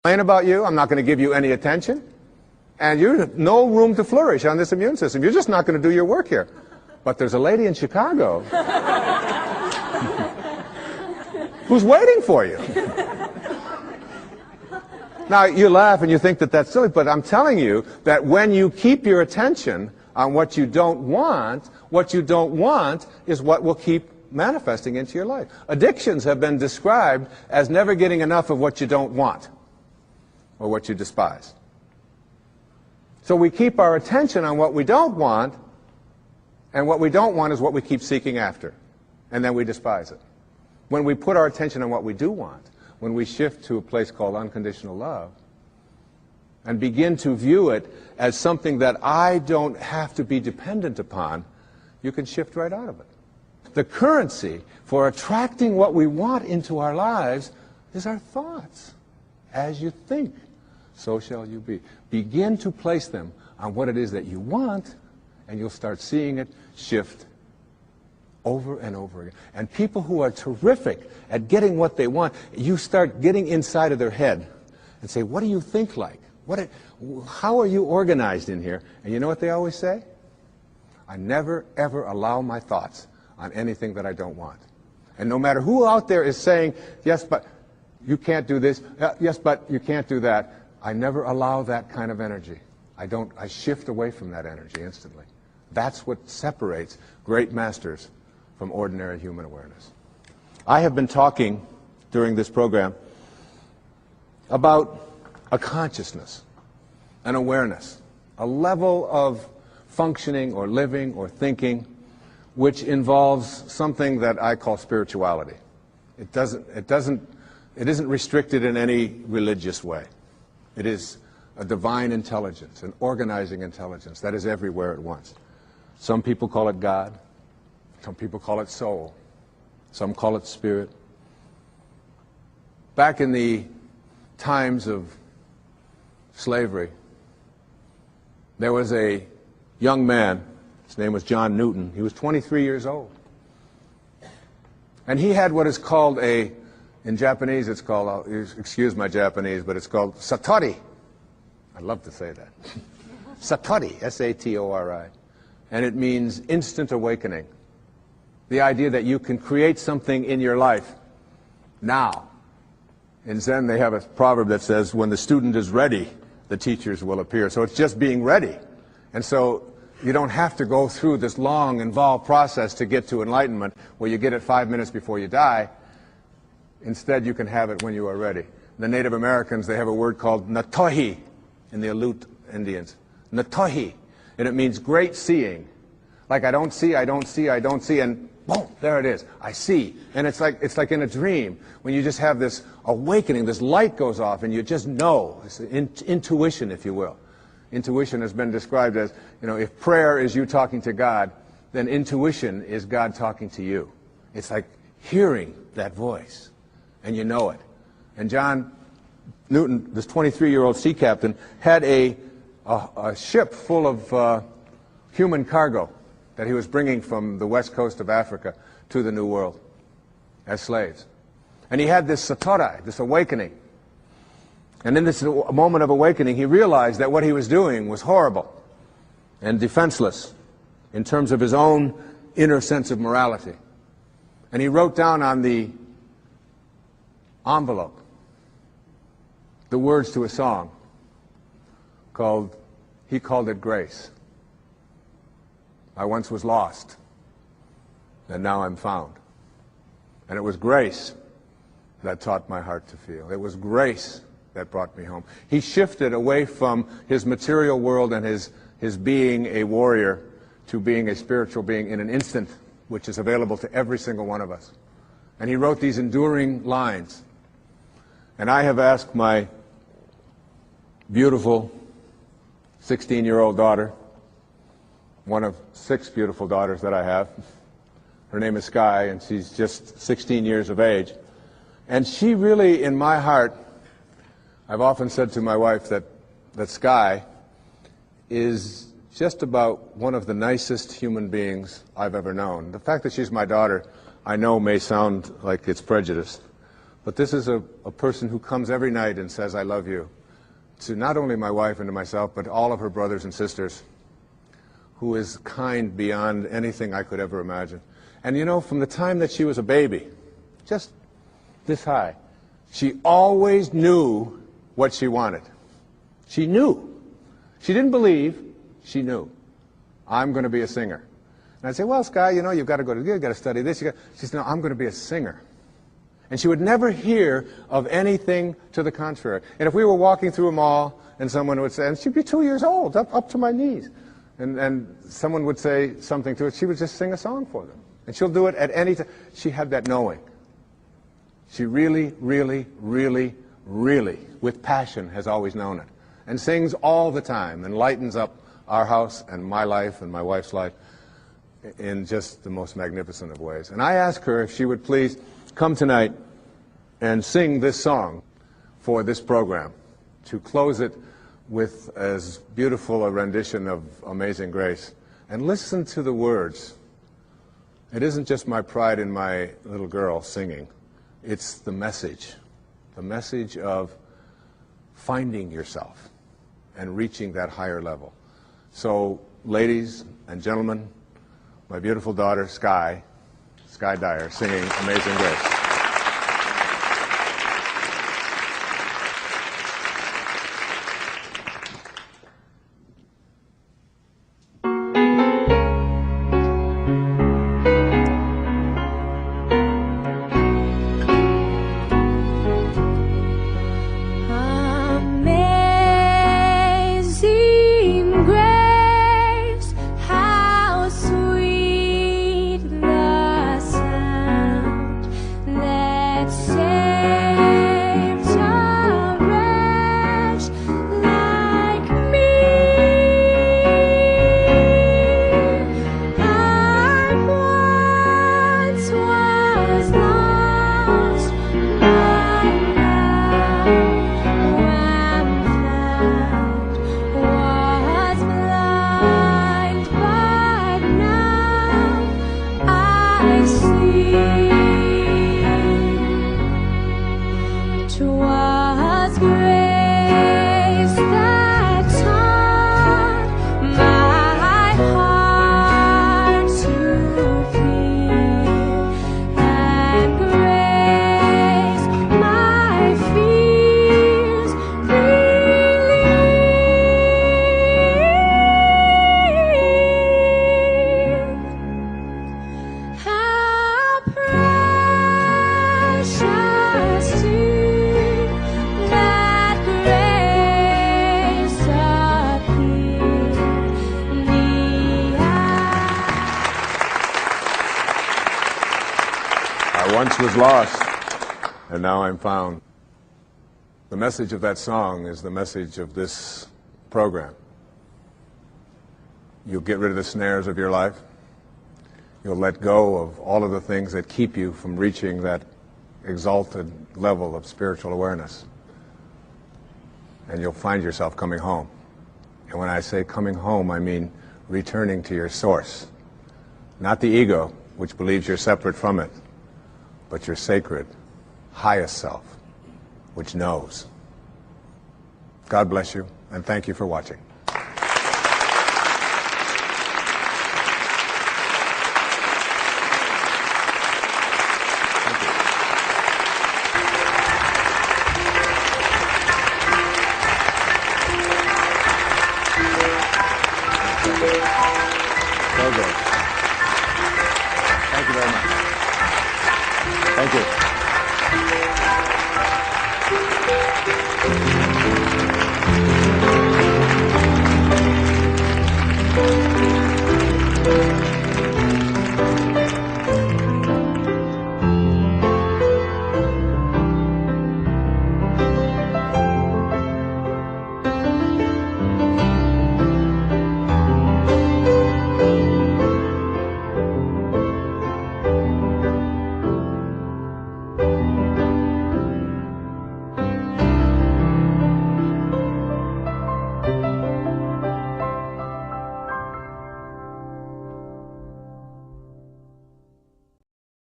complain about you. I'm not going to give you any attention. And you have no room to flourish on this immune system. You're just not going to do your work here. But there's a lady in Chicago who's waiting for you. Now, you laugh and you think that that's silly, but I'm telling you that when you keep your attention on what you don't want is what will keep manifesting into your life. Addictions have been described as never getting enough of what you don't want or what you despise. So we keep our attention on what we don't want, and what we don't want is what we keep seeking after, and then we despise it. When we put our attention on what we do want, when we shift to a place called unconditional love, and begin to view it as something that I don't have to be dependent upon, you can shift right out of it. The currency for attracting what we want into our lives is our thoughts. As you think, so shall you be. Begin to place them on what it is that you want, and you'll start seeing it shift over and over again. And people who are terrific at getting what they want, you start getting inside of their head and say, what do you think like? How are you organized in here? And you know what they always say? I never, ever allow my thoughts on anything that I don't want. And no matter who out there is saying, yes, but you can't do this, yes, but you can't do that, I never allow that kind of energy. I shift away from that energy instantly. That's what separates great masters from ordinary human awareness. I have been talking during this program about a consciousness, an awareness, a level of functioning or living or thinking which involves something that I call spirituality. It isn't restricted in any religious way. It is a divine intelligence, an organizing intelligence that is everywhere at once. Some people call it God. Some people call it soul. Some call it spirit. Back in the times of slavery, there was a young man. His name was John Newton. He was 23 years old. And he had what is called in Japanese, it's called, excuse my Japanese, but it's called satori. I love to say that. Satori, S-A-T-O-R-I. And it means instant awakening. The idea that you can create something in your life now. In Zen, they have a proverb that says, when the student is ready, the teachers will appear. So it's just being ready. And so you don't have to go through this long, involved process to get to enlightenment where you get it 5 minutes before you die. Instead, you can have it when you are ready. The Native Americans, they have a word called natohi in the Aleut Indians. Natohi. And it means great seeing. Like I don't see, and boom, there it is. I see. And it's like in a dream when you just have this awakening, this light goes off and you just know. It's intuition, if you will. Intuition has been described as, if prayer is you talking to God, then intuition is God talking to you. It's like hearing that voice, and you know it. And John Newton, this 23-year-old sea captain, had a ship full of human cargo that he was bringing from the west coast of Africa to the New World as slaves. And he had this satori, this awakening. And in this moment of awakening, he realized that what he was doing was horrible and defenseless in terms of his own inner sense of morality. And he wrote down on the envelope the words to a song he called it Grace. I once was lost, and now I'm found. And it was grace that taught my heart to feel. It was grace that brought me home. He shifted away from his material world and his being a warrior to being a spiritual being in an instant, which is available to every single one of us. And he wrote these enduring lines. And I have asked my beautiful 16-year-old daughter, one of 6 beautiful daughters that I have. Her name is Sky, and she's just 16 years of age. And she really, in my heart, I've often said to my wife that Sky is just about one of the nicest human beings I've ever known. The fact that she's my daughter, I know may sound like it's prejudiced, But this is a person who comes every night and says, I love you, to not only my wife and to myself, but all of her brothers and sisters, who is kind beyond anything I could ever imagine. And you know, from the time that she was a baby, just this high, she always knew what she wanted. She knew. She didn't believe, she knew. I'm going to be a singer. And I'd say, well, Sky, you know, you've got to study this. She said, no, I'm going to be a singer. And she would never hear of anything to the contrary. And if we were walking through a mall and someone would say, and she'd be 2 years old, up to my knees, and someone would say something to her, she would just sing a song for them. And she'll do it at any time. She had that knowing. She really, really, really, really, with passion, has always known it. And sings all the time and lightens up our house and my life and my wife's life in just the most magnificent of ways. And I asked her if she would please come tonight and sing this song for this program, to close it with as beautiful a rendition of Amazing Grace. And listen to the words. It isn't just my pride in my little girl singing. It's the message of finding yourself and reaching that higher level. So, ladies and gentlemen, my beautiful daughter, Sky Dyer, singing Amazing Grace. Once was lost, and now I'm found. The message of that song is the message of this program. You'll get rid of the snares of your life. You'll let go of all of the things that keep you from reaching that exalted level of spiritual awareness. And you'll find yourself coming home. And when I say coming home, I mean returning to your source. Not the ego, which believes you're separate from it, but your sacred, highest self, which knows. God bless you, and thank you for watching.